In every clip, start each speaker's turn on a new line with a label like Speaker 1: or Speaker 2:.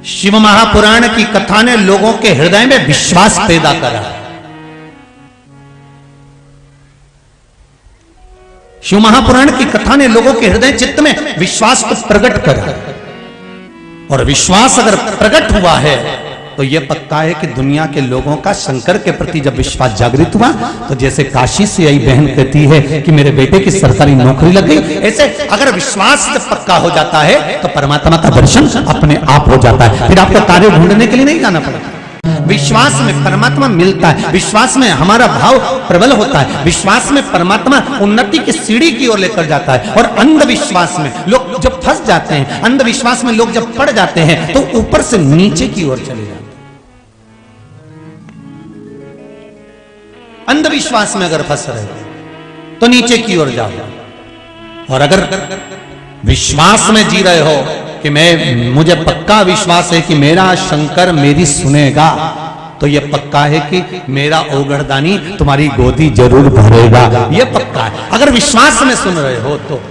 Speaker 1: शिव महापुराण की कथा ने लोगों के हृदय में विश्वास पैदा करा। शिव महापुराण की कथा ने लोगों के हृदय चित्त में विश्वास को प्रकट करा। और विश्वास अगर प्रकट हुआ है तो यह पक्का है कि दुनिया के लोगों का शंकर के प्रति जब विश्वास जागृत हुआ, तो जैसे काशी से आई बहन कहती है कि मेरे बेटे की सरकारी नौकरी लग गई, ऐसे अगर विश्वास जब पक्का हो जाता है तो परमात्मा का दर्शन अपने आप हो जाता है। फिर आपको तारे ढूंढने के लिए नहीं जाना पड़ता। विश्वास में परमात्मा मिलता है, विश्वास में हमारा भाव प्रबल होता है, विश्वास में परमात्मा उन्नति की सीढ़ी की ओर लेकर जाता है। और अंधविश्वास में लोग जब फंस जाते हैं, अंधविश्वास में लोग जब पड़ जाते हैं, तो ऊपर से नीचे की ओर चले जाते हैं। अंधविश्वास में अगर फंस रहे तो नीचे की ओर जाओ, और अगर विश्वास में जी रहे हो कि मुझे पक्का विश्वास है कि मेरा शंकर मेरी सुनेगा, तो यह पक्का है कि मेरा ओगढ़दानी तुम्हारी गोदी जरूर भरेगा, यह पक्का है। अगर विश्वास में सुन रहे हो तो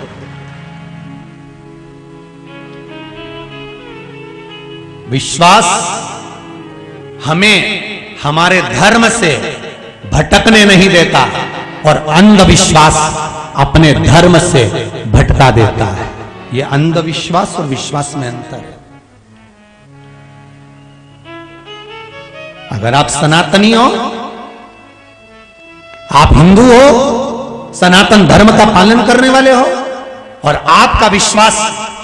Speaker 1: विश्वास हमें हमारे धर्म से भटकने नहीं देता, और अंधविश्वास अपने धर्म से भटका देता है। यह अंधविश्वास और विश्वास में अंतर है। अगर आप सनातनी हो, आप हिंदू हो, सनातन धर्म का पालन करने वाले हो, और आपका विश्वास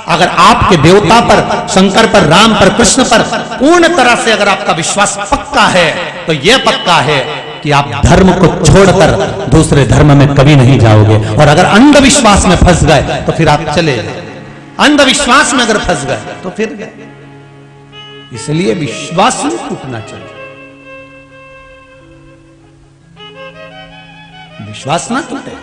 Speaker 1: अगर आपके देवता पर, शंकर पर, राम पर, कृष्ण पर पूर्ण तरह से अगर आपका विश्वास पक्का है, तो यह पक्का है कि आप धर्म को छोड़कर दूसरे धर्म में कभी नहीं जाओगे। और अगर अंधविश्वास में फंस गए तो फिर आप चले गए। अंधविश्वास में अगर फंस गए तो फिर गए। इसलिए विश्वास नहीं टूटना चाहिए, विश्वास ना टूटे।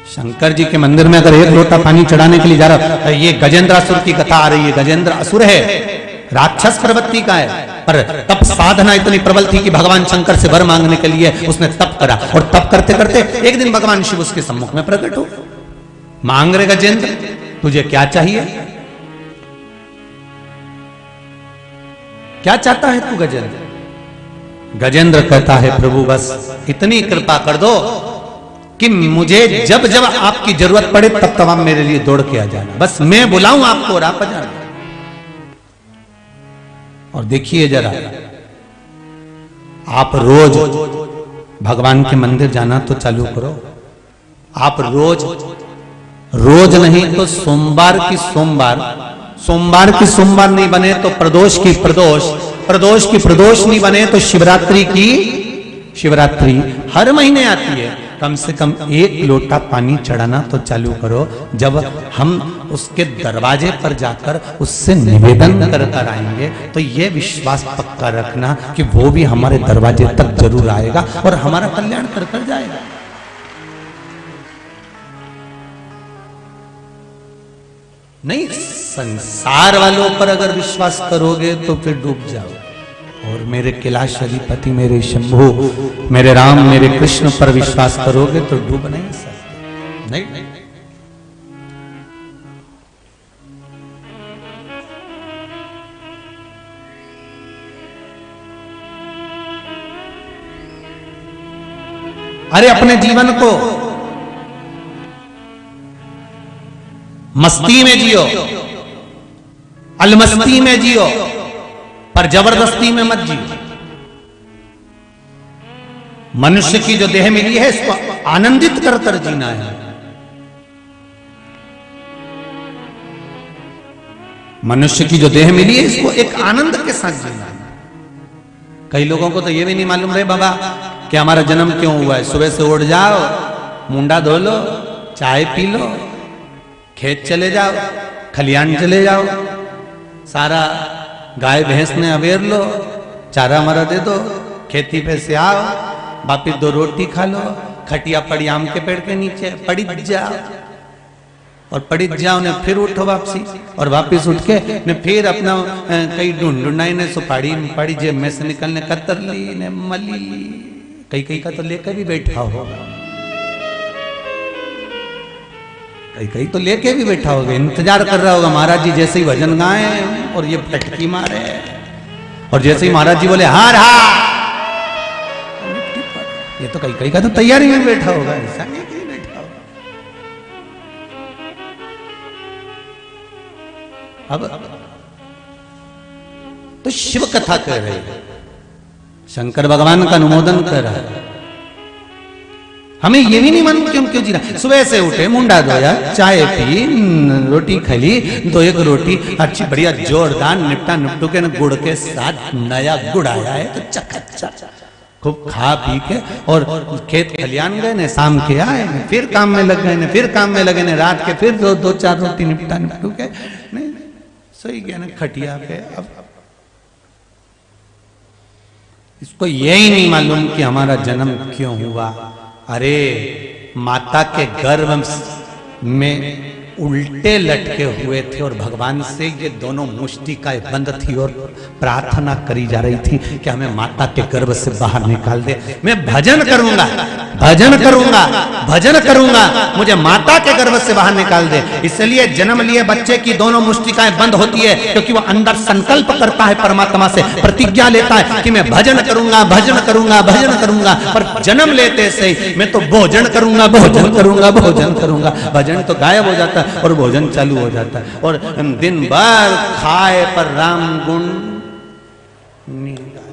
Speaker 1: शंकर जी के मंदिर में अगर एक लोटा पानी चढ़ाने के लिए जा रहा है, ये गजेंद्रासुर की कथा आ रही है। गजेंद्र असुर है, राक्षस प्रवृत्ति का है, पर तप साधना इतनी प्रबल थी कि भगवान शंकर से वर मांगने के लिए उसने तप करा। और तप करते करते एक दिन भगवान शिव उसके सम्मुख में प्रकट हो। मांग रहे गजेंद्र, तुझे क्या चाहिए, क्या चाहता है तू गजेंद्र? गजेंद्र कहता है, प्रभु बस इतनी कृपा कर दो कि मुझे जब जब आपकी जरूरत पड़े तब तब आप मेरे लिए दौड़ के आ जाना, बस मैं बुलाऊं आपको और आप आ जाना। और देखिए जरा, आप रोज भगवान के मंदिर जाना तो चालू करो। आप रोज नहीं तो सोमवार की सोमवार नहीं बने तो प्रदोष की प्रदोष नहीं बने तो शिवरात्रि की शिवरात्रि हर महीने आती है। कम से कम एक लोटा पानी चढ़ाना तो चालू करो। जब हम उसके दरवाजे पर जाकर उससे निवेदन कर आएंगे तो ये विश्वास पक्का रखना कि वो भी हमारे दरवाजे तक जरूर आएगा और हमारा कल्याण कर जाएगा। नहीं, संसार वालों पर अगर विश्वास करोगे तो फिर डूब जाओ। और मेरे कैलाशपति, मेरे शंभु, मेरे राम, मेरे कृष्ण पर विश्वास करोगे तो डूब नहीं सकते। नहीं, अरे अपने जीवन को मस्ती में जियो, अलमस्ती में जियो, पर जबरदस्ती में मत जियो। मनुष्य की जो देह मिली है इसको आनंदित कर कर जीना है। मनुष्य की जो देह मिली है इसको एक आनंद के साथ जीना है। कई लोगों को तो ये भी नहीं मालूम रहे बाबा कि हमारा जन्म क्यों हुआ है। सुबह से उठ जाओ, मुंडा धो लो, चाय पी लो, खेत चले जाओ, खलियान चले जाओ, सारा गाय भैंस ने अवेर लो, चारा मरा दे दो, खेती पे से आओ, वापिस 2 रोटी खा लो, खटिया पड़ी आम के पेड़ के नीचे पड़ी जाओ, और पड़ी जाओ ने फिर उठो वापसी, और वापिस उठ के ने फिर अपना कई ढूंढाई ने सुपाड़ी पड़ी जेब में से निकलने कतर ली ने मली ली, कई का तो लेकर भी बैठा हो। कहीं कहीं तो लेके भी बैठा होगा, इंतजार कर रहा होगा महाराज जी जैसे ही भजन गाए और ये फटकी मारे, और जैसे ही महाराज जी बोले हार हार, ये तो कहीं का तो तैयारी में बैठा होगा, ऐसा नहीं कहीं बैठा होगा। अब तो शिव कथा कह रहे हैं, शंकर भगवान का अनुमोदन कर रहा है। हमें ये भी नहीं मालूम क्यों जी रहा। सुबह से उठे, मुंडा धोया, चाय पी, रोटी खली, तो एक रोटी अच्छी बढ़िया जोरदार निपटा निपटू के गुड़ के साथ नया गुड़ आया है तो चकाचक खूब खा पी के और खेत खलियान गए ने, शाम के आए ने, फिर काम में लग गए ने, फिर काम में लगे ने, रात के फिर दो चार रोटी निपटा निपटू के नहीं सोई गया ना खटिया पे। अब इसको यही नहीं मालूम कि हमारा जन्म क्यों हुआ। अरे माता के गर्भ में उल्टे लटके हुए थे और भगवान से ये दोनों मुष्टिकाएं बंद थी और प्रार्थना करी जा रही थी कि हमें माता के गर्भ से बाहर निकाल दे। मैं भजन करूंगा, भजन करूंगा, भजन करूंगा, मुझे माता के गर्भ से बाहर निकाल दे। इसलिए जन्म लिए बच्चे की दोनों मुष्टिकाएं बंद होती है, क्योंकि वो अंदर संकल्प करता है, परमात्मा से प्रतिज्ञा लेता है कि मैं भजन करूंगा, भजन करूंगा, भजन करूंगा। पर जन्म लेते से मैं तो भोजन करूंगा, भोजन करूंगा, भोजन करूंगा, भजन तो गायब हो जाता है और भोजन चालू हो जाता है। और दिन भर खाए पर राम गुण नहीं गाए।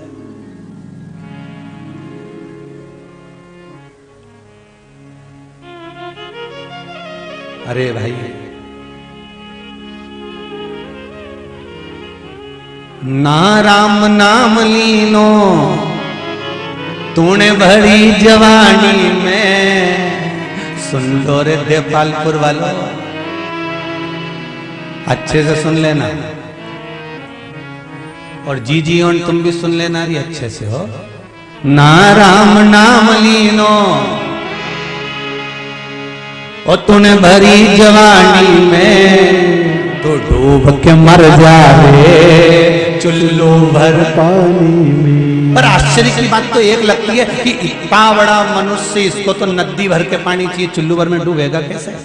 Speaker 1: अरे भाई ना राम नाम लीनो तूने भरी जवानी में। सुन लो रे देवपालपुर वालों, अच्छे से सुन लेना, और जी और तुम भी सुन लेना री अच्छे से हो। ना राम नाम लीनो और तूने भरी जवानी में, तो डूब के मर जा रे चुल्लू भर पानी में। पर आश्चर्य की बात तो एक लगती है कि इतना बड़ा मनुष्य, इसको तो नदी भर के पानी चाहिए, चुल्लू भर में डूबेगा कैसे?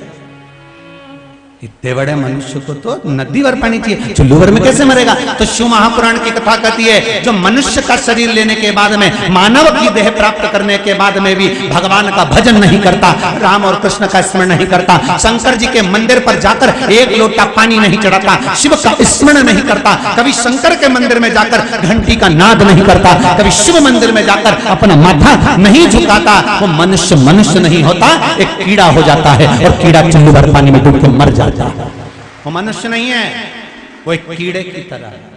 Speaker 1: इतने बड़े मनुष्य को तो नदी भर पानी चाहिए, चुल्लू भर में कैसे मरेगा? तो शिव महापुराण की कथा कहती है जो मनुष्य का शरीर लेने के बाद में, मानव की देह प्राप्त करने के बाद में भी भगवान का भजन नहीं करता, राम और कृष्ण का स्मरण नहीं करता, शंकर जी के मंदिर पर जाकर एक लोटा पानी नहीं चढ़ाता, शिव का स्मरण नहीं करता, कभी शंकर के मंदिर में जाकर घंटी का नाद नहीं करता, कभी शिव मंदिर में जाकर अपना माथा नहीं झुकाता, वो मनुष्य मनुष्य नहीं होता, एक कीड़ा हो जाता है और कीड़ा चुल्लू भर पानी में डूब के मर जाता। वो मनुष्य नहीं है, वो एक कीड़े की तरह है।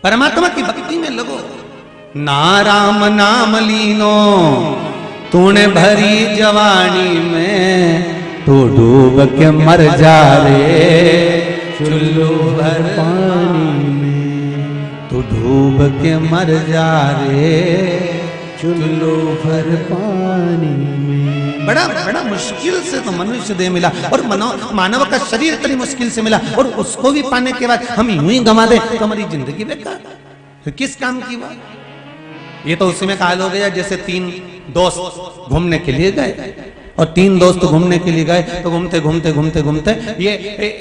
Speaker 1: परमात्मा की भक्ति में लगो। ना राम नाम लीनो तूने भरी जवानी में, तू डूब के मर जा रे चुल्लू भर पानी में, तू डूब के मर जा रे चुल्लू भर पानी में। बड़ा बड़ा मुश्किल से तो मनुष्य देह मिला, और मानव का शरीर इतनी मुश्किल से मिला, और उसको भी पाने के बाद हम यूं ही गंवा दे तो हमारी जिंदगी बेकार, तो किस काम की बात? ये तो उसी में काल हो गया जैसे तीन दोस्त घूमने के लिए गए, और तीन दोस्त घूमने के लिए गए तो घूमते घूमते घूमते घूमते ये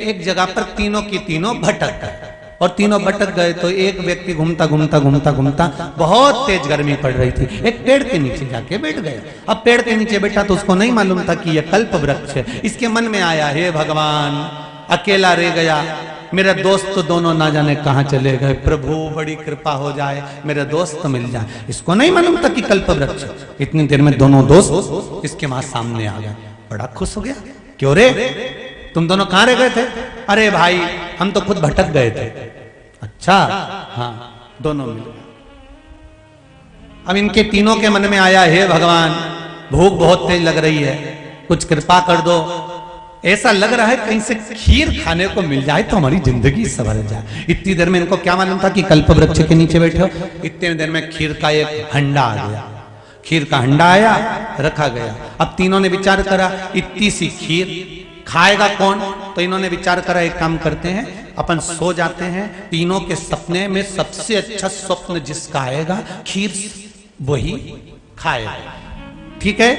Speaker 1: एक जगह पर तीनों की तीनों भटक गए, और तीनों भटक गए तो एक व्यक्ति घूमता घूमता घूमता घूमता बहुत तेज गर्मी पड़ रही थी, एक पेड़ के नीचे जाके बैठ गया। अब पेड़ के नीचे बैठा तो उसको नहीं मालूम था कि यह कल्प वृक्ष है। इसके मन में आया, हे भगवान अकेला रह गया, मेरे दोस्त तो दोनों ना जाने कहां चले गए, प्रभु बड़ी कृपा हो जाए मेरे दोस्त तो मिल जाए। इसको नहीं मालूम था कि कल्प वृक्ष। इतनी देर में दोनों दोस्त इसके वहां सामने आ गए, बड़ा खुश हो गया। क्यों रे तुम दोनों कहां रह गए थे? अरे भाई हम तो खुद भटक गए थे। अच्छा हाँ, दोनों मिल गए। अब इनके तीनों के मन में आया, हे भगवान भूख बहुत तेज लग रही है, कुछ कृपा कर दो, ऐसा लग रहा है कहीं से खीर खाने को मिल जाए तो हमारी जिंदगी संवर जाए। इतनी देर में इनको क्या मालूम था कि कल्प वृक्ष के नीचे बैठे हो। इतने देर में खीर का एक हंडा आ गया। खीर का हंडा आया, रखा गया। अब तीनों ने विचार करा इतनी सी खीर खाएगा कौन, तो इन्होंने विचार करा एक काम करते हैं, अपन सो जाते हैं, तीनों के सपने में सबसे अच्छा स्वप्न जिसका आएगा खीर वही खाएगा। ठीक है,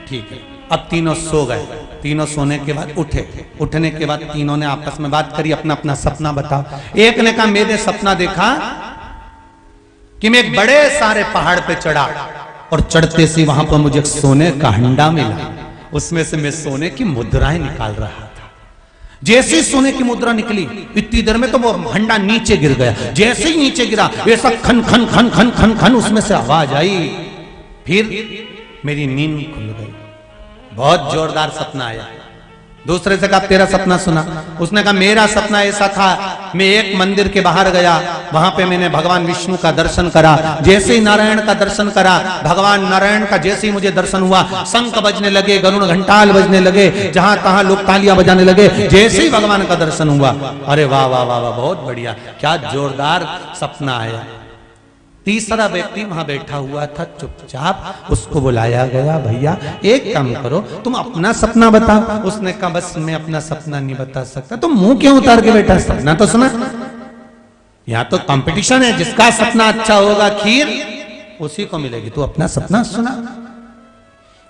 Speaker 1: ठीक है। अब तीनों सो गए। तीनों सोने के बाद उठे। उठने के बाद तीनों ने आपस में बात करी, अपना अपना सपना बताओ। एक ने कहा मैंने सपना देखा कि मैं एक बड़े सारे पहाड़ पे चढ़ा और चढ़ते से वहां पर मुझे सोने का हंडा मिला, उसमें से मैं सोने की मुद्राएं निकाल रहा था। जैसे ही सोने की मुद्रा निकली इतनी देर में तो वो हंडा नीचे गिर गया। जैसे ही नीचे गिरा ऐसा खन खन खन खन खन खन उसमें से आवाज आई। फिर मेरी नींद खुल गई। बहुत जोरदार सपना आया। दूसरे से कहा तेरा सपना सुना। उसने कहा मेरा सपना ऐसा था, मैं एक मंदिर के बाहर गया, वहां पे मैंने भगवान विष्णु का दर्शन करा। जैसे ही नारायण का दर्शन करा, भगवान नारायण का जैसे ही मुझे दर्शन हुआ, शंख बजने लगे, गरुड़ घंटाल बजने लगे, जहां तहां लोग तालियां बजाने लगे। जैसे ही भगवान का दर्शन हुआ, अरे वाह वाह वाह वाह, बहुत बढ़िया, क्या जोरदार सपना आया। तीसरा व्यक्ति वहां बैठा हुआ था चुपचाप, उसको बुलाया गया, भैया एक काम करो तुम अपना सपना बताओ। उसने कहा बस मैं अपना सपना नहीं बता सकता। तुम मुंह क्यों उतार के बैठा, सपना तो सुना। यहाँ तो कंपटीशन है, जिसका सपना अच्छा होगा खीर उसी को मिलेगी, तू अपना सपना सुना।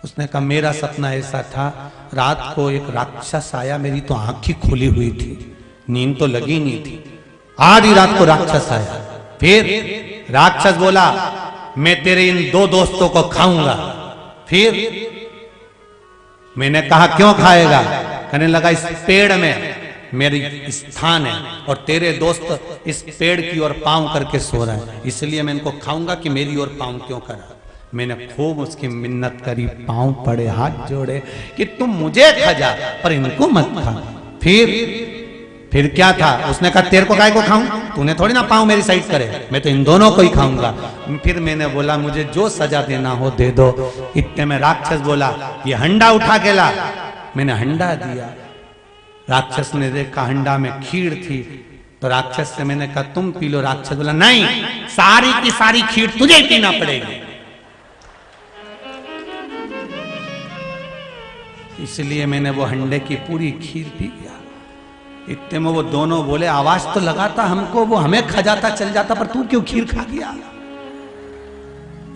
Speaker 1: उसने कहा मेरा सपना ऐसा था, रात को एक राक्षस आया, मेरी तो आंख ही खुली हुई थी, नींद तो लगी नहीं थी। आधी रात को राक्षस आया, फिर राक्षस बोला मैं तेरे इन दो दोस्तों को खाऊंगा। फिर मैंने कहा क्यों खाएगा, कहने लगा इस पेड़ में मेरी स्थान है और तेरे दोस्त इस पेड़ की ओर पांव करके सो रहे हैं, इसलिए मैं इनको खाऊंगा कि मेरी ओर पांव क्यों करा। मैंने खूब उसकी मिन्नत करी, पांव पड़े, हाथ जोड़े कि तुम मुझे खा जा पर इनको मत खा। फिर क्या था, उसने कहा तेरे को काय को खाऊं, तूने थोड़ी ना पाँव मेरी साइड करे, मैं तो इन दोनों को ही खाऊंगा। फिर मैंने बोला मुझे जो सजा देना हो दे दो। इतने में राक्षस बोला ये हंडा उठा के ला। मैंने हंडा दिया, राक्षस ने देखा हंडा में खीर थी, तो राक्षस से मैंने कहा तुम पी लो। राक्षस बोला नहीं, सारी की सारी खीर तुझे पीना पड़ेगी। इसलिए मैंने वो हंडे की पूरी खीर पी गया। इतने में वो दोनों बोले आवाज तो लगाता हमको, वो हमें खा जाता चल जाता, पर तू क्यों खीर खा गया।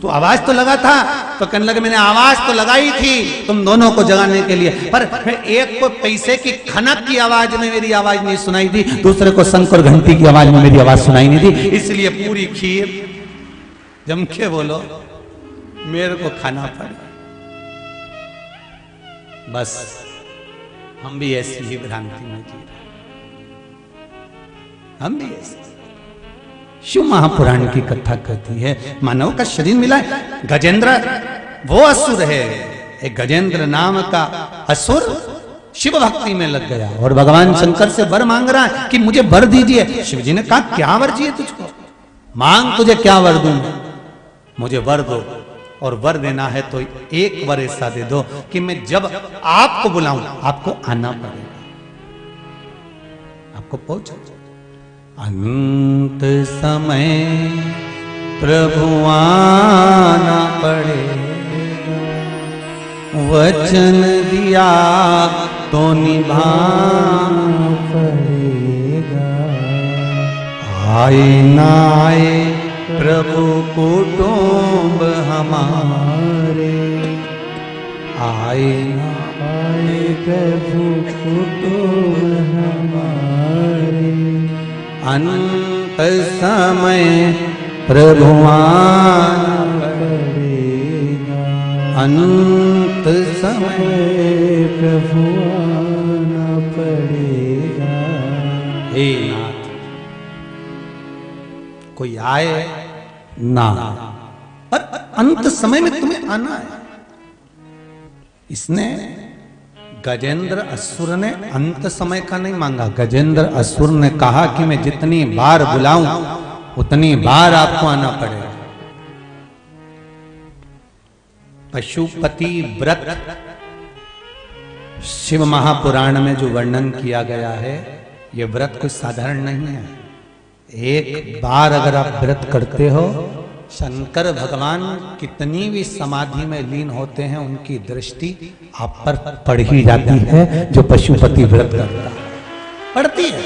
Speaker 1: तो आवाज तो लगा था, तो कहने लगे मैंने आवाज तो लगाई थी तुम दोनों को जगाने के लिए, पर एक को पैसे की खनक की आवाज में मेरी आवाज नहीं सुनाई दी, दूसरे को शंख और घंटी की आवाज में मेरी आवाज सुनाई नहीं दी, इसलिए पूरी खीर जम के बोलो मेरे को खाना पड़ा। बस हम भी ऐसी ही भ्रांति में जी रहे, हम भी ऐसे। शिव महापुराण की कथा कहती है मानव का शरीर मिला है, गजेंद्र वो असुर है, एक गजेंद्र नाम का असुर शिव भक्ति में लग गया और भगवान शंकर से वर मांग रहा है कि मुझे वर दीजिए। शिव जी ने कहा क्या वर चाहिए तुझको, मांग तुझे क्या वर दूं, मुझे वर दो। और वर देना है तो एक वर ऐसा दे दो कि मैं जब आपको बुलाऊं आपको आना पड़ेगा, आपको पहुंचो। अंत समय प्रभु आना पड़ेगा, वचन दिया तो निभाना पड़ेगा। आए ना आए प्रभु कुटुंब हमारे, आए ना आए प्रभु कुटुंब हमारे। अंत समय प्रभु आना पड़ेगा, अंत समय प्रभु आना पड़ेगा। हे नाथ कोई आए ना, पर अंत समय में तुम्हें आना है। इसने गजेंद्र असुर ने अंत समय का नहीं मांगा, गजेंद्र असुर ने कहा कि मैं जितनी बार बुलाऊं उतनी बार आपको आना पड़ेगा। पशुपति व्रत शिव महापुराण में जो वर्णन किया गया है, यह व्रत कोई साधारण नहीं है। एक बार अगर आप व्रत करते हो शंकर भगवान कितनी भी समाधि में लीन होते हैं, उनकी दृष्टि आप पर पड़ ही जाती है। जो पशुपति व्रत करता है पड़ती है।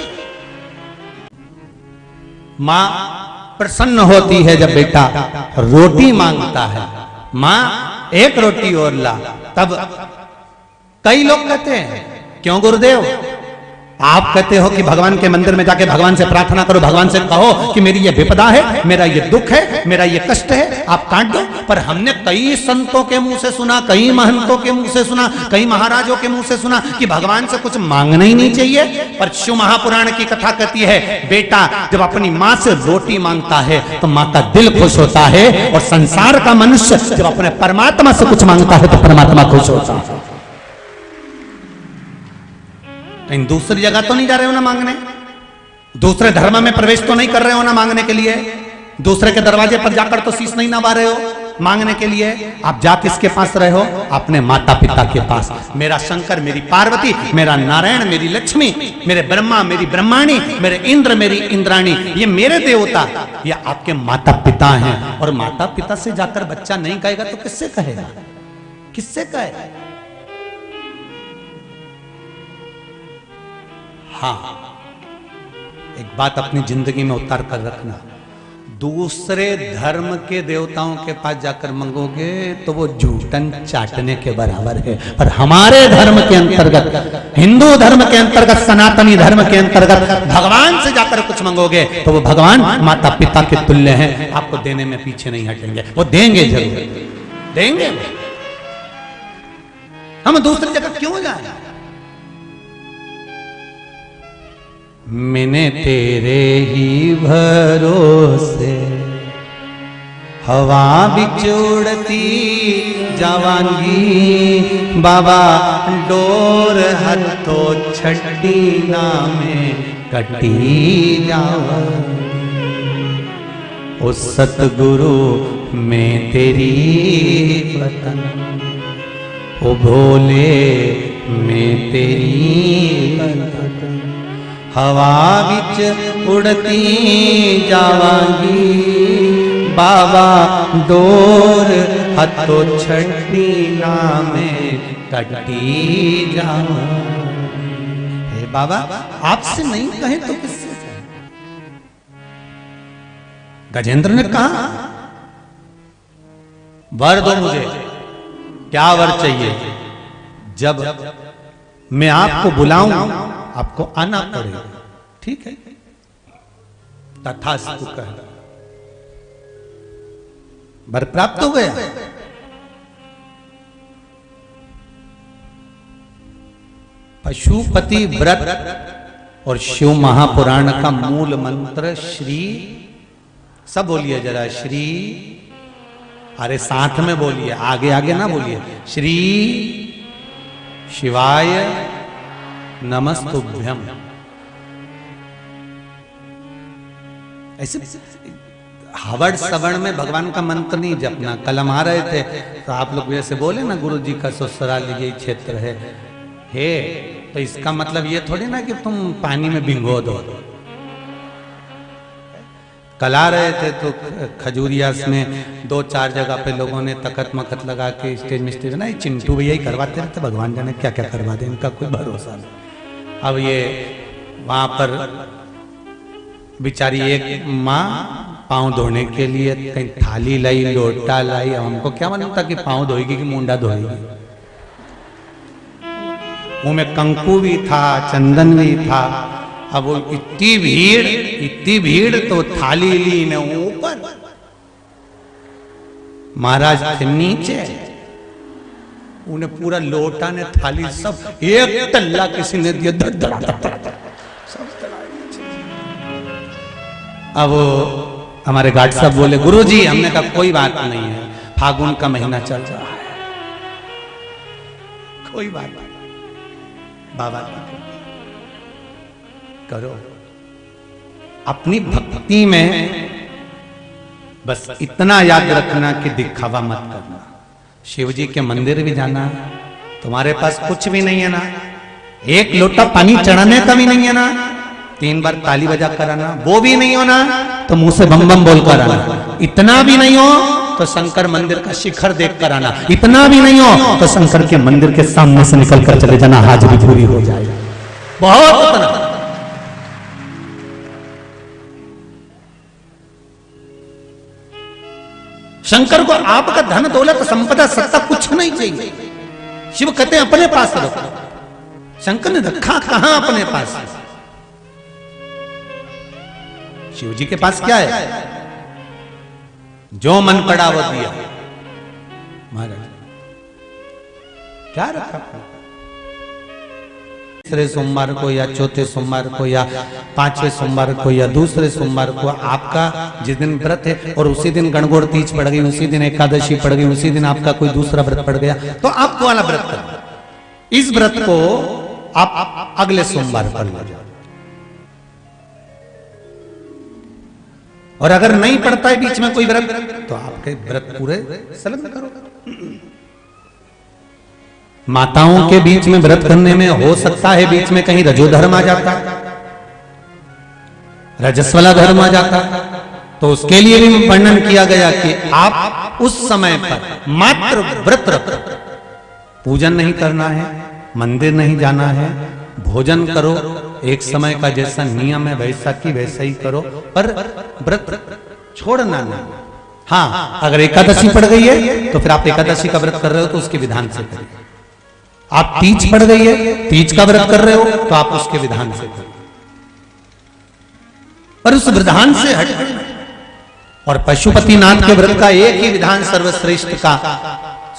Speaker 1: मां प्रसन्न होती है जब बेटा रोटी मांगता है, मां एक रोटी और ला। तब कई लोग कहते हैं, क्यों गुरुदेव आप कहते हो कि भगवान के मंदिर में जाके भगवान से प्रार्थना करो, भगवान से कहो कि मेरी ये विपदा है, मेरा ये दुख है, मेरा ये कष्ट है, आप काट दो। पर हमने कई संतों के मुंह से सुना, कई महंतों के मुंह से सुना, कई महाराजों के मुंह से सुना कि भगवान से कुछ मांगना ही नहीं चाहिए। पर शिव महापुराण की कथा कहती है, बेटा जब अपनी मां से रोटी मांगता है तो मां का दिल खुश होता है, और संसार का मनुष्य जब अपने परमात्मा से कुछ मांगता है तो परमात्मा खुश होता है। कहीं दूसरी जगह तो नहीं जा रहे हो ना मांगने, दूसरे धर्म में प्रवेश तो नहीं कर रहे हो ना मांगने के लिए, दूसरे के दरवाजे पर जाकर तो शीश नहीं नवा रहे हो मांगने के लिए। आप जा किसके पास रहे हो? अपने माता पिता के पास। मेरा शंकर, मेरी पार्वती, मेरा नारायण, मेरी लक्ष्मी, मेरे ब्रह्मा, मेरी ब्रह्माणी, मेरे इंद्र, मेरी इंद्राणी, ये मेरे देवता, ये आपके माता पिता हैं। और माता पिता से जाकर बच्चा नहीं कहेगा तो किससे कहेगा? किससे कहेगा? हाँ, एक बात अपनी जिंदगी में उतार कर रखना, दूसरे धर्म के देवताओं के पास जाकर मांगोगे तो वो जूठन चाटने के बराबर है। पर हमारे धर्म के अंतर्गत, हिंदू धर्म के अंतर्गत, सनातनी धर्म के अंतर्गत भगवान से जाकर कुछ मांगोगे तो वो भगवान माता पिता के तुल्य हैं, आपको देने में पीछे नहीं हटेंगे, वो देंगे, जरूर देंगे। हम दूसरी जगह क्यों जाए? मैंने तेरे ही भरोसे हवा बिचोड़ती जावांगी, बाबा डोर हथो छठी नामे कटी जावांगी। ओ सतगुरु मैं तेरी वतन, ओ भोले मैं तेरी वतन, हवा बिच उड़ती जावांगी, बाबा डोर हथो छठी नामे कटी जावांगी। हे बाबा, आपसे नहीं कहे तो किससे कहे? गजेंद्र ने कहा, वर दो मुझे। क्या वर चाहिए? जब मैं आपको बुलाऊं आपको आना पड़ेगा। ठीक है, तथास्तु कह, वर प्राप्त हो गया। पशुपति व्रत और शिव महापुराण का मूल मंत्र श्री, सब बोलिए जरा, श्री, अरे साथ में बोलिए, आगे आगे ना बोलिए, श्री शिवाय नमस्तुभ्यम। ऐसे हवड़ सवर्ण में भगवान का मंत्र नहीं जपना। कल हम आ रहे थे तो आप लोग जैसे बोले ना, गुरु जी का ससुराल यही क्षेत्र है, हे, तो इसका मतलब ये थोड़ी ना कि तुम पानी में भिंगो दो। कल आ रहे थे तो खजूरिया में 2-4 जगह पे लोगों ने तकत मकत लगा के स्टेज में स्टेज ना, चिंटू भैया ही करवाते रहते, भगवान जाने क्या क्या करवा दे, इनका कोई भरोसा नहीं। अब ये वहां पर बेचारी एक माँ पांव धोने के लिए कहीं थाली लाई, लोटा लाई, हमको क्या मालूम था कि पांव धोएगी कि मुंडा धोएगी। मुंह में कंकु भी था, चंदन भी था। अब वो इतनी भीड़ तो थाली ली ने ऊपर, महाराज थे नीचे, उन्हें पूरा लोटा ने थाली सब एक तल्ला किसी ने दिया, अब हमारे गार्ड साहब बोले, गुरुजी, हमने कहा कोई बात नहीं है, फागुन का महीना चल रहा है, कोई बात नहीं, बाबा करो। अपनी भक्ति में बस इतना याद रखना कि दिखावा मत करना। शिव जी के मंदिर भी जाना, तुम्हारे पास कुछ भी नहीं है ना, एक लोटा पानी चढ़ाने का भी नहीं है ना, 3 बार ताली बजा कर आना, वो भी नहीं होना तो मुंह से बम बम बोल कर आना। इतना भी नहीं हो तो शंकर मंदिर का शिखर देख कर आना, इतना भी नहीं हो तो शंकर के मंदिर के सामने से निकल कर चले जाना, हाजिरी पूरी हो जाए। बहुत उतना। शंकर को आपका धन दौलत संपदा सत्ता कुछ नहीं चाहिए। शिव कहते हैं अपने पास रखो। शंकर ने रखा कहां अपने पास? शिव जी के पास क्या है? जो मन पड़ा वो दिया। महाराज क्या रखा? तीसरे सोमवार को या चौथे सोमवार को या पांचवें सोमवार को या दूसरे सोमवार को आपका जिस दिन व्रत है और उसी दिन गणगौर तीज पड़ गई, उसी दिन एकादशी पड़ गई, उसी दिन आपका कोई दूसरा व्रत पड़ गया, तो आपको वाला व्रत करना। इस व्रत को आप अगले सोमवार कर लो। और अगर नहीं पड़ता है बीच में कोई व्रत तो आपके व्रत पूरे संलग्न करो। माताओं के बीच में व्रत करने में हो सकता है बीच में कहीं रजोधर्म आ जाता, रजस्वला धर्म आ जाता, तो उसके लिए भी वर्णन किया गया कि आप उस समय पर मात्र व्रत रखो, पूजन नहीं करना है, मंदिर नहीं जाना है, भोजन करो, एक समय का जैसा नियम है वैसा की वैसा ही करो, पर व्रत छोड़ना नहीं। हाँ, अगर एकादशी पड़ गई है तो फिर आप एकादशी का व्रत कर रहे हो तो उसके विधान से करिए। आप तीज पड़ गई है, तीज का व्रत कर रहे हो तो आप उसके विधान से करिए, पर उस विधान से हट। और पशुपतिनाथ के व्रत का एक ही विधान सर्वश्रेष्ठ का,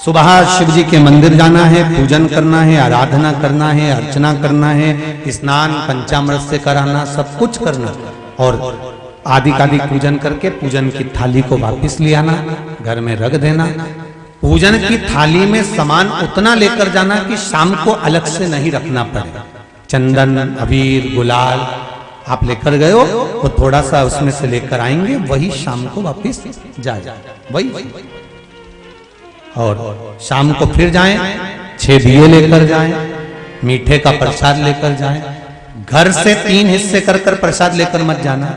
Speaker 1: सुबह शिव जी के मंदिर जाना है, पूजन करना है, आराधना करना है, अर्चना करना है, स्नान पंचामृत से कराना, सब कुछ करना, और आदि पूजन करके पूजन की थाली को वापस ले आना, घर में रख देना। पूजन की थाली में सामान उतना लेकर जाना कि शाम को अलग से नहीं रखना पड़े। चंदन, अबीर, गुलाल आप लेकर गए हो वो थोड़ा सा उसमें से लेकर आएंगे, वही शाम को वापस जाए, वही। और शाम को फिर जाएं, 6 दिए लेकर जाएं, मीठे का प्रसाद लेकर जाएं। घर से 3 हिस्से कर कर प्रसाद लेकर मत जाना,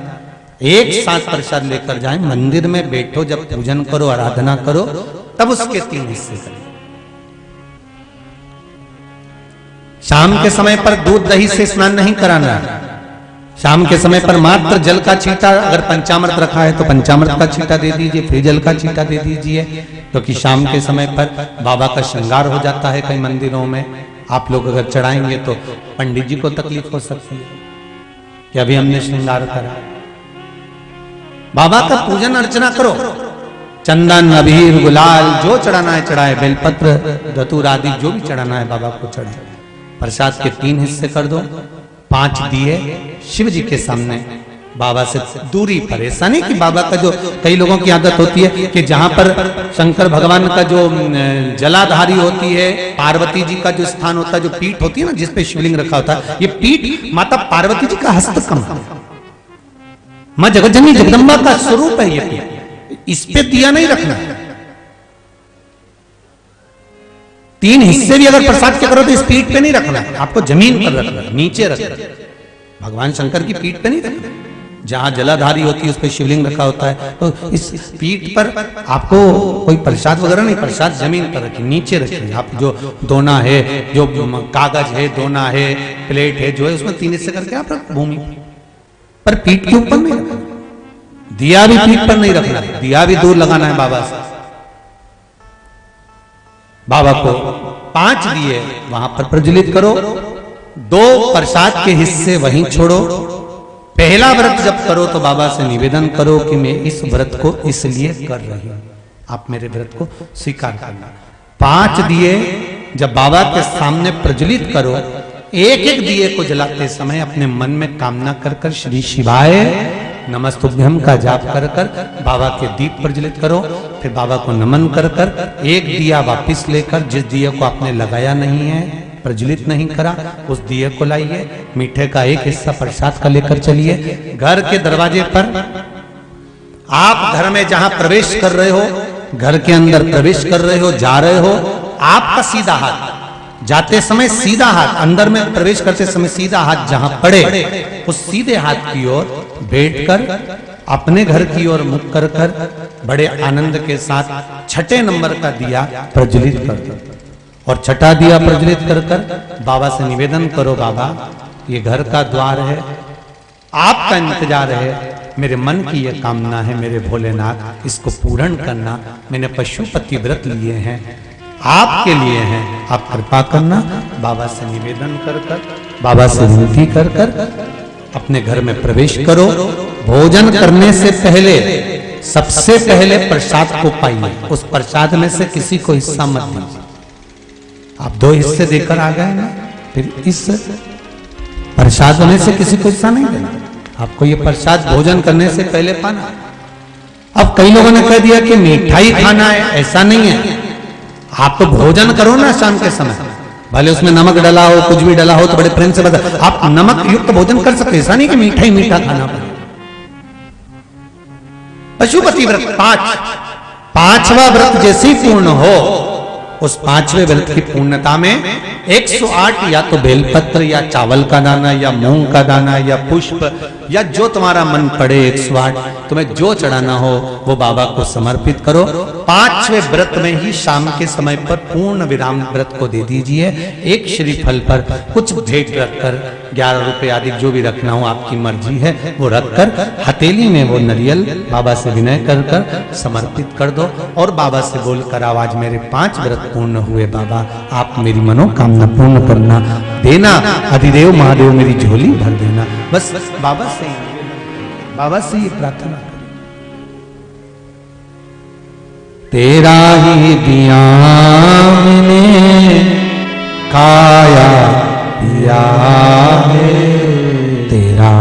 Speaker 1: एक साथ प्रसाद लेकर जाएं। मंदिर में बैठो, जब पूजन करो, आराधना करो, तब उसके 3 हिस्से करें। शाम के समय पर दूध दही से स्नान नहीं कराना है। शाम के समय पर मात्र जल का छींटा, अगर पंचामृत रखा है तो पंचामृत का छींटा दे दीजिए, फिर जल का छींटा दे दीजिए, क्योंकि शाम के समय पर बाबा का श्रृंगार हो जाता है। कई मंदिरों में आप लोग अगर चढ़ाएंगे तो पंडित जी को तकलीफ हो सकती है कि अभी हमने श्रृंगार करा। बाबा का पूजन अर्चना करो, चंदन, अबीर, गुलाल जो चढ़ाना है चढ़ाए, बेलपत्र, धतूर आदि जो भी चढ़ाना है बाबा को चढ़ाए। प्रसाद के 3 हिस्से कर दो, 5 दिए शिव जी के सामने बाबा से दूरी पर। ऐसा नहीं कि बाबा का, जो कई लोगों की आदत होती है कि जहां पर शंकर भगवान का जो जलाधारी होती है, पार्वती जी का जो स्थान होता है, जो पीठ होती है ना जिसपे शिवलिंग रखा होता है, ये पीठ माता पार्वती जी का हस्तकमल है, मां जगज्जननी जगदम्बा का स्वरूप है ये पीठ। इस पे दिया नहीं रखना। 3 हिस्से भी अगर प्रसाद के करो तो इस पीठ पे नहीं रखना, आपको जमीन पर रखना, नीचे रखना। भगवान शंकर की पीठ पे नहीं रखना। जहां जलाधारी होती है उस पर शिवलिंग रखा होता है, तो इस पीठ पर आपको कोई प्रसाद वगैरह नहीं, प्रसाद जमीन पर रखिए, नीचे रखिए। आप जो दोना है, जो कागज है, दोना है, प्लेट है, जो है उसमें 3 हिस्से करके आप रख भूमि पर, पीठ के ऊपर नहीं रखना। दिया भी पीठ पर नहीं रखना, दिया भी दूर लगाना है बाबा से। बाबा को 5 दिए वहां पर प्रज्वलित करो, 2 प्रसाद के हिस्से वहीं छोड़ो। पहला व्रत जब करो तो बाबा से निवेदन करो कि मैं इस व्रत को इसलिए कर रही हूं, आप मेरे व्रत को स्वीकार करना। 5 दिए जब बाबा के सामने प्रज्वलित करो, एक दिए को जलाते समय अपने मन में कामना कर कर श्री शिवाय नमस्तुभ्यम का जाप कर कर बाबा के दीप प्रज्वलित करो। फिर बाबा को नमन कर कर एक दिया वापस लेकर, जिस दिए को आपने लगाया नहीं है, प्रज्वलित नहीं करा, उस दिए को लाइए। मीठे का एक हिस्सा प्रसाद का लेकर चलिए। घर के दरवाजे पर आप घर में जहां प्रवेश कर रहे हो, घर के अंदर प्रवेश कर रहे हो, जा रहे हो, आपका सीधा हाथ, जाते समय सीधा हाथ, अंदर में प्रवेश करते समय सीधा हाथ जहां पड़े, उस सीधे हाथ की ओर बैठकर अपने घर की ओर मुख कर कर बड़े आनंद के साथ छठे नंबर का दिया प्रज्वलित कर दो और छठा दिया प्रज्वलित कर कर बाबा से निवेदन करो, बाबा ये घर का द्वार है, आपका इंतजार है, मेरे मन की यह कामना है, मेरे भोलेनाथ इसको पूर्ण करना, मैंने पशुपति व्रत लिए हैं, आपके लिए हैं, आप कृपा करना। बाबा से निवेदन कर कर, बाबा से विनती कर कर अपने घर में प्रवेश करो। भोजन करने से पहले सबसे पहले प्रसाद को पाइए, उस प्रसाद में से किसी को हिस्सा मत दीजिए। आप 2 हिस्से देकर आ गए ना, फिर इस प्रसाद में से किसी को हिस्सा नहीं देना, आपको ये प्रसाद भोजन करने से पहले पाना। अब कई लोगों ने कह दिया कि मिठाई खाना है, ऐसा नहीं है, आप तो भोजन करो ना शाम के समय, भले उसमें नमक डला हो, कुछ भी डला हो तो बड़े प्रेम से बता, आप नमक युक्त भोजन कर सकते, ऐसा नहीं कि मीठा ही मीठा खाना पड़े। पशुपति व्रत 5वां व्रत जैसे ही पूर्ण हो, उस 5वें व्रत की पूर्णता में 108 या तो बेलपत्र या चावल का दाना या मूंग का दाना या पुष्प या जो तुम्हारा मन पड़े 108 तुम्हें जो चढ़ाना हो वो बाबा को समर्पित करो। 5वें व्रत में ही शाम के समय पर पूर्ण विराम व्रत को दे दीजिए। एक श्रीफल पर कुछ भेंट रखकर 11 रुपए आदि जो भी रखना हो आपकी मर्जी है वो रखकर हथेली में वो नरियल बाबा से विनय कर कर समर्पित कर दो और बाबा से बोलकर आवाज, मेरे 5 व्रत पूर्ण हुए बाबा, आप मेरी मनोकामना पूर्ण करना, देना अधिदेव महादेव मेरी झोली भर देना। बस बाबा से ये प्रार्थना करें। तेरा ही दिया मैंने काया दिया है, तेरा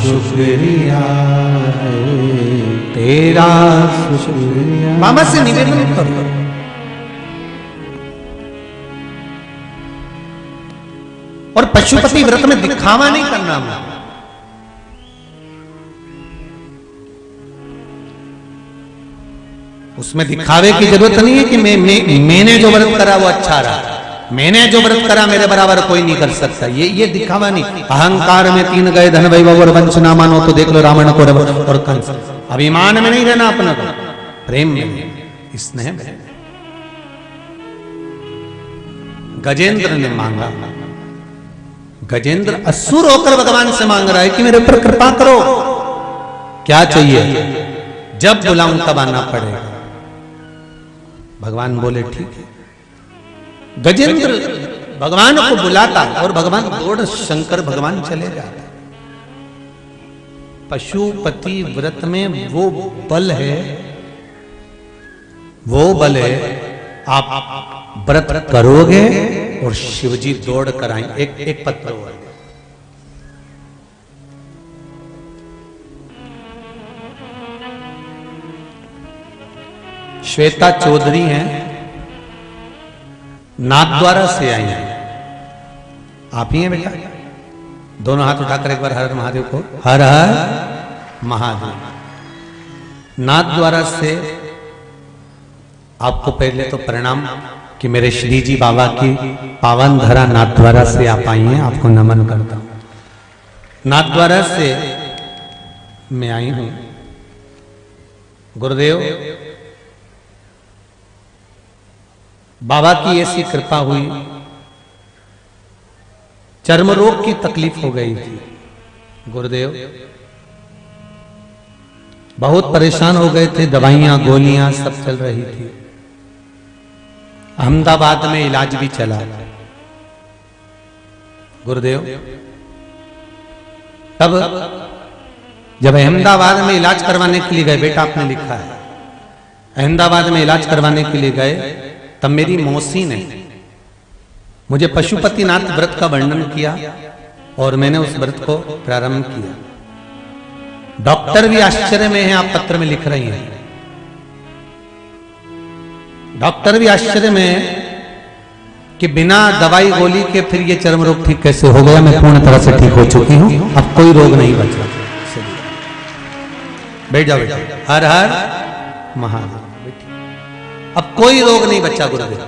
Speaker 1: शुक्रिया है, तेरा शुक्रिया। बाबा से निवेदन करो। और पशुपति व्रत में दिखावा नहीं करना, उसमें दिखावे की जरूरत नहीं है कि मैंने जो व्रत करा वो अच्छा रहा, मैंने जो व्रत करा मेरे बराबर कोई नहीं कर सकता, ये दिखावा नहीं। अहंकार में 3 गए धन वैभव और वंश ना मानो तो देख लो रावण को और कंस। अभिमान में नहीं रहना अपना को, प्रेम में, स्नेह में। गजेंद्र ने मांगा, गजेंद्र असुर होकर भगवान से मांग रहा है कि मेरे ऊपर कृपा करो, क्या चाहिए, जब बुलाऊं तब आना पड़ेगा। भगवान बोले ठीक है। गजेंद्र भगवान को बुलाता और भगवान दौड़ शंकर भगवान चले जाते। पशुपति व्रत में वो बल है, आप व्रत करोगे और शिवजी दौड़ कर आएंगे। एक पत्र हुआ, श्वेता चौधरी हैं, नाथद्वारा से आई हैं। आप ही हैं बेटा? दोनों हाथ उठाकर एक बार हर हर महादेव को, हर हर महादेव। नाथद्वारा से आपको पहले तो प्रणाम कि मेरे श्री जी बाबा की पावन धरा नाथद्वारा से आप आई हैं, आपको नमन करता हूं। नाथद्वारा से मैं आई हूं। गुरुदेव बाबा की ऐसी कृपा हुई, चर्म रोग की तकलीफ हो गई थी। गुरुदेव बहुत परेशान हो गए थे, दवाइयां गोलियां सब चल रही थी। अहमदाबाद में इलाज भी चला। गुरुदेव तब जब अहमदाबाद में इलाज करवाने के लिए गए, बेटा आपने लिखा है, अहमदाबाद में इलाज करवाने के लिए गए, तब मेरी मौसी ने मुझे पशुपतिनाथ व्रत का वर्णन किया और मैंने उस व्रत को प्रारंभ किया। डॉक्टर भी आश्चर्य में हैं, आप पत्र में लिख रही हैं। डॉक्टर भी आश्चर्य में है कि बिना दवाई गोली के फिर ये चर्म रोग ठीक कैसे हो गया। मैं पूर्ण तरह से ठीक हो चुकी हूं, अब कोई रोग नहीं बचा। बैठ जाओ बेटा, हर हर महादेव। अब कोई रोग नहीं बचा गुरुदेव,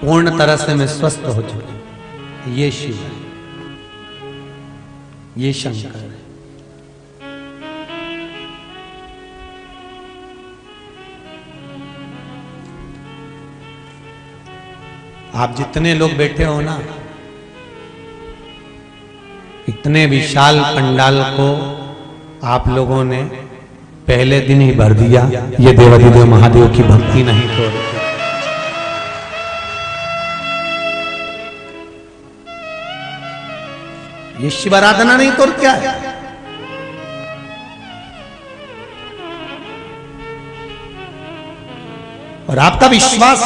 Speaker 1: पूर्ण तरह से मैं स्वस्थ हो चुका। ये शिव है, ये शंकर है। आप जितने लोग बैठे हो ना, इतने विशाल पंडाल को आप लोगों ने पहले दिन ही भर दिया। ये देवाधिदेव महादेव की भक्ति नहीं तो ये शिव आराधना नहीं तो क्या है? और आपका विश्वास,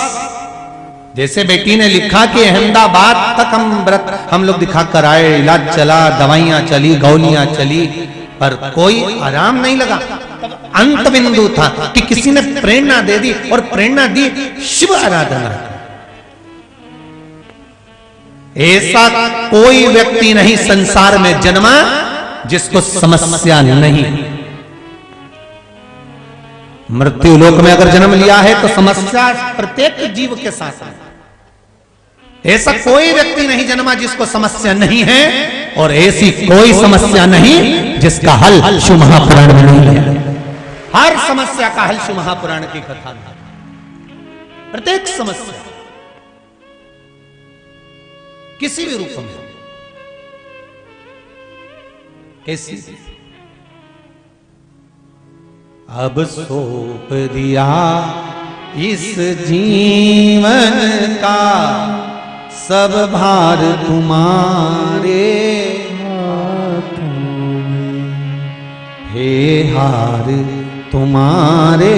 Speaker 1: जैसे बेटी ने लिखा कि अहमदाबाद तक हम लोग दिखा कर आए, इलाज चला, दवाइयां चली, गोलियां चली, पर कोई आराम नहीं लगा। अंत बिंदु था कि किसी ने प्रेरणा दे दी, और प्रेरणा दी शिव आराधना। ऐसा कोई व्यक्ति नहीं संसार में जन्मा जिसको समस्या नहीं। मृत्यु लोक में अगर जन्म लिया है तो समस्या प्रत्येक जीव के साथ है। ऐसा कोई व्यक्ति नहीं जन्मा जिसको समस्या नहीं है, और ऐसी कोई समस्या नहीं जिसका हल शिव महापुराण में नहीं है। हर समस्या का हल शिव महापुराण की कथा में। प्रत्येक समस्या किसी भी रूप में, कैसी अब सौंप दिया इस जीवन का सब भार तुम्हारे हाथों में, हे हार तुम्हारे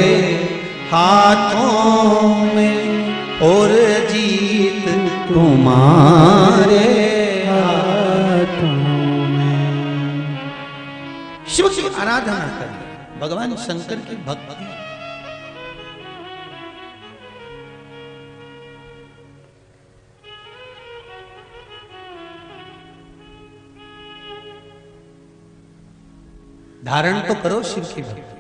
Speaker 1: हाथों में, और जीत तुम्हारे हाथों में। शिव की आराधना करें, भगवान शंकर की भक्ति। धारण तो करो शिव की भक्ति।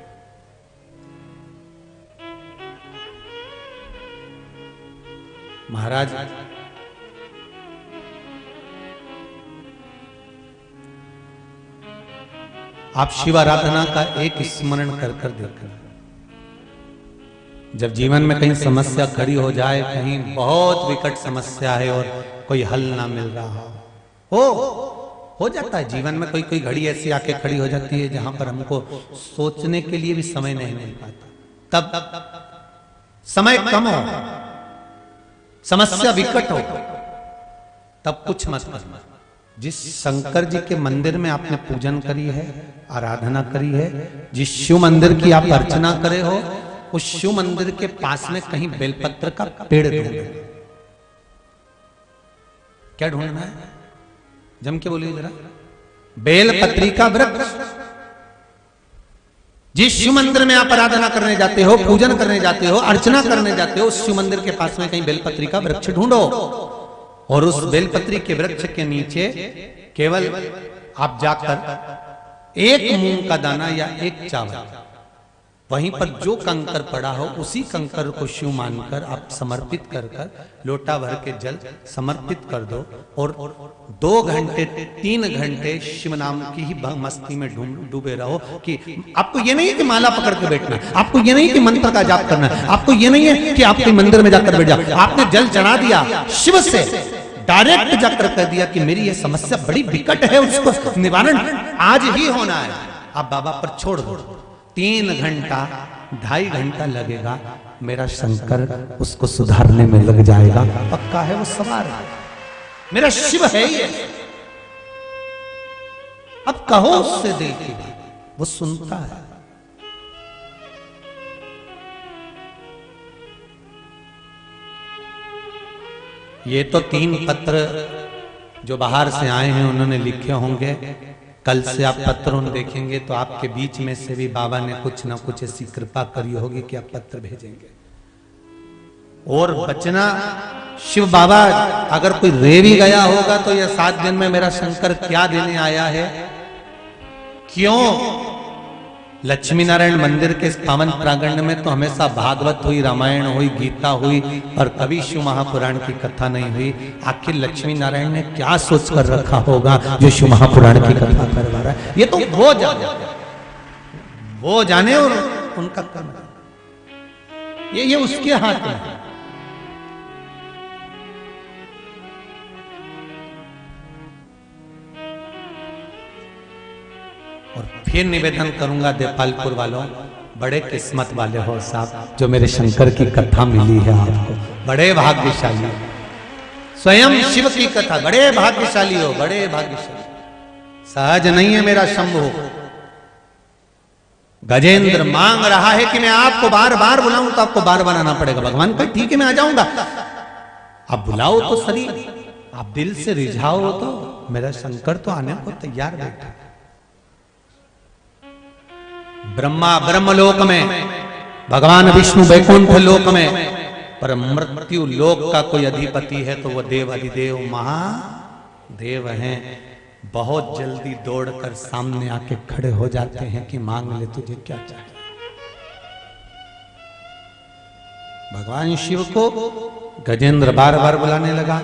Speaker 1: महाराज आप शिव आराधना का एक स्मरण कर कर देखकर, जब जीवन में कहीं समस्या खड़ी हो जाए, कहीं बहुत विकट समस्या है और कोई हल ना मिल रहा हो जाता है जीवन में। कोई घड़ी ऐसी आके खड़ी हो जाती है जहां पर हमको सोचने के लिए भी समय नहीं मिल पाता। तब समय कम हो, समस्या विकट हो, तब कुछ मत करना। जिस शंकर जी के मंदिर में आपने पूजन करी है, आराधना करी है, जिस शिव मंदिर की आप अर्चना करे हो, उस शिव मंदिर के पास में कहीं बेलपत्र का पेड़ ढूंढो। क्या ढूंढना है? जम के बोलिए जरा। बेलपत्री का वृक्ष। जिस शिव मंदिर में आप आराधना करने जाते हो, पूजन करने जाते हो, अर्चना करने जाते हो, उस शिव मंदिर के पास में कहीं बेलपत्री का वृक्ष ढूंढो, और उस बेलपत्री के वृक्ष के नीचे केवल आप जाकर एक मूंग का दाना या एक चावल, वहीं पर जो कंकर पड़ा हो उसी कंकर को शिव मानकर आप समर्पित कर लोटा भर के जल समर्पित कर दो, और 2 घंटे 3 घंटे शिव नाम की ही मस्ती में डूबे रहो। कि आपको ये नहीं है कि माला पकड़ के बैठना, आपको ये नहीं है कि मंत्र का जाप करना, आपको ये नहीं है कि आपके मंदिर में जाकर बैठ जाओ। आपने जल चढ़ा दिया, शिव से डायरेक्ट जाकर कह दिया कि मेरी ये समस्या बड़ी विकट है, उसको निवारण आज ही होना है। आप बाबा पर छोड़ दो, 3 घंटा 2.5 घंटा लगेगा, मेरा शंकर उसको सुधारने में लग जाएगा। पक्का है, वो सवार है, मेरा शिव है ये। अब कहो उससे दिल की बात, वो सुनता है। ये तो 3 पत्र जो बाहर से आए हैं उन्होंने लिखे होंगे। कल से आप पत्र देखेंगे तो आपके बीच में से भी बाबा ने कुछ ना कुछ ऐसी कृपा करी होगी कि आप पत्र भेजेंगे। और बचना, शिव बाबा अगर कोई रे भी गया होगा तो यह 7 दिन में मेरा शंकर क्या देने आया है, क्यों? लक्ष्मी नारायण मंदिर के पावन प्रांगण में तो हमेशा भागवत हुई, रामायण हुई, गीता हुई, और कभी शिव महापुराण की कथा नहीं हुई। आखिर लक्ष्मी नारायण ने क्या सोच कर रखा होगा जो शिव महापुराण की कथा करवा रहा है? ये तो वो जाने और उनका कर्म, ये उसके हाथ में। और फिर निवेदन करूंगा देपालपुर वालों, बड़े किस्मत वाले हो साहब जो मेरे शंकर की कथा मिली है आपको, बड़े भाग्यशाली। स्वयं शिव की कथा, बड़े भाग्यशाली हो, बड़े भाग्यशाली। सहज नहीं है मेरा शंभु। गजेंद्र मांग रहा है कि मैं आपको बार बार बुलाऊं, तो आपको बार बार आना पड़ेगा। भगवान का ठीक है मैं आ जाऊंगा, आप बुलाओ तो सही, आप दिल से रिझाओ तो। मेरा शंकर तो आने को तैयार बैठा। ब्रह्मा ब्रह्मलोक में, भगवान विष्णु वैकुंठ लोक में, पर मृत्यु लोक का कोई अधिपति है तो वो देव अधिदेव महादेव हैं। बहुत जल्दी दौड़कर सामने आके खड़े हो जाते हैं कि मांग ले तुझे क्या चाहिए। भगवान शिव को गजेंद्र बार बार बुलाने लगा,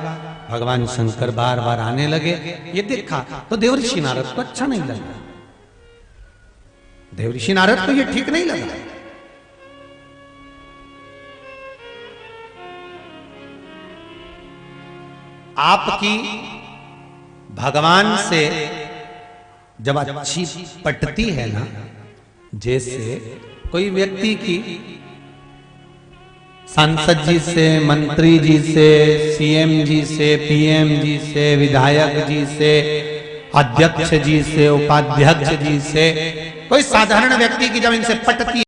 Speaker 1: भगवान शंकर बार बार आने लगे। ये देखा तो देवऋषि नारद को अच्छा नहीं लगा, देवऋषि नारद को ये ठीक नहीं लगा। आपकी भगवान से जब अच्छी पटती है ना, जैसे कोई व्यक्ति की सांसद जी से, मंत्री जी से, सीएम जी से, पीएम जी से, विधायक जी से, अध्यक्ष जी से, उपाध्यक्ष जी से, कोई साधारण व्यक्ति की जब इनसे पटती